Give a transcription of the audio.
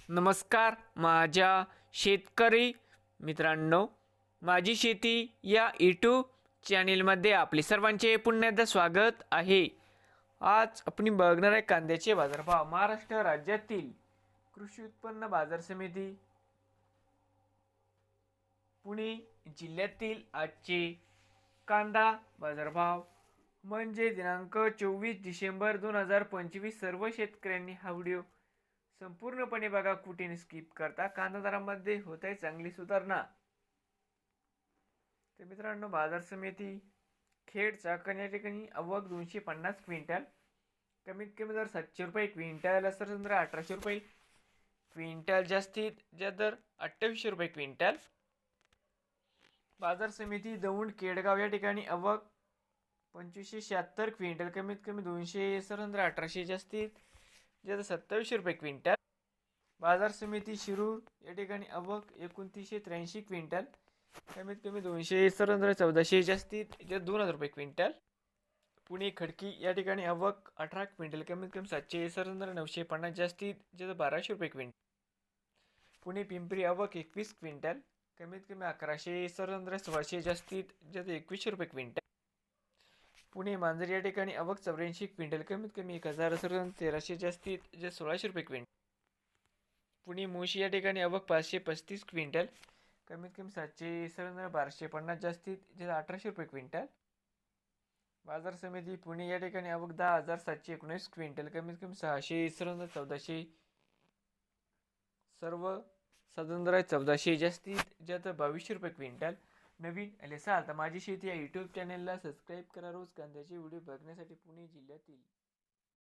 नमस्कार माझ्या शेतकरी मित्रांनो, माझी शेती या यूट्यूब चॅनेलमध्ये आपले सर्वांचे पुन्हा एकदा स्वागत आहे. आज आपण बघणार आहे कांद्याचे बाजारभाव. महाराष्ट्र राज्यातील कृषी उत्पन्न बाजार समिती पुणे जिल्ह्यातील आजचे कांदा बाजारभाव म्हणजे दिनांक 24 डिसेंबर 2025. सर्व शेतकऱ्यांनी हा व्हिडिओ संपूर्णपणे बघा, कुठे स्किप करता. कांदा दरामध्ये होत आहे चांगली सुधारणा. तर मित्रांनो, बाजार समिती खेड चाकण या ठिकाणी आवक 250 क्विंटल, कमीत कमी दर 700 रुपये क्विंटल, सरसंद्रा 1800 रुपये क्विंटल, जास्तीत जास्त दर 2800 रुपये क्विंटल. बाजार समिती दौंड केडगाव या ठिकाणी आवक 2576 क्विंटल, कमीत कमी 200, सरसंद्रा 1800, जास्तीत जास्त 2700 रुपये क्विंटल. बाजार समिती शिरूर या ठिकाणी आवक 2983 क्विंटल, कमीत कमी 200, सरसंद्रा 1400, जास्तीत जास्त 2000 रुपये क्विंटल. पुणे खडकी या ठिकाणी आवक 18 क्विंटल, कमीत कमी 700, सरसंद्रा 950, जास्तीत जास्त 1200 रुपये क्विंटल. पुणे पिंपरी आवक 21 क्विंटल, कमीत कमी 1100, सरसंद्रा 1600, जास्तीत जास्त 2100 रुपये क्विंटल. पुणे मांजर या ठिकाणी आवक 84 क्विंटल, कमीत कमी 1000, सरसंद्रा 1300, जास्तीत जास्त 1600 रुपये क्विंटल. पुणे मोशी या ठिकाणी आवक 535 क्विंटल, कमीत कमी 700, सरसंद्रा 1250, जास्तीत जास्त 1800 रुपये क्विंटल. बाजार समिती पुणे या ठिकाणी आवक 10,719 क्विंटल, कमीत कमी 600, सरसंद्रा 1400, सर्व सरसंद्रा 1400, जास्तीत जास्त 2200 रुपये क्विंटल. नवीन आले असाल तर माझी शेती या यूट्यूब चॅनेलला सबस्क्राईब करा. रोज कांद्याचे व्हिडिओ बघण्यासाठी पुणे जिल्ह्यातील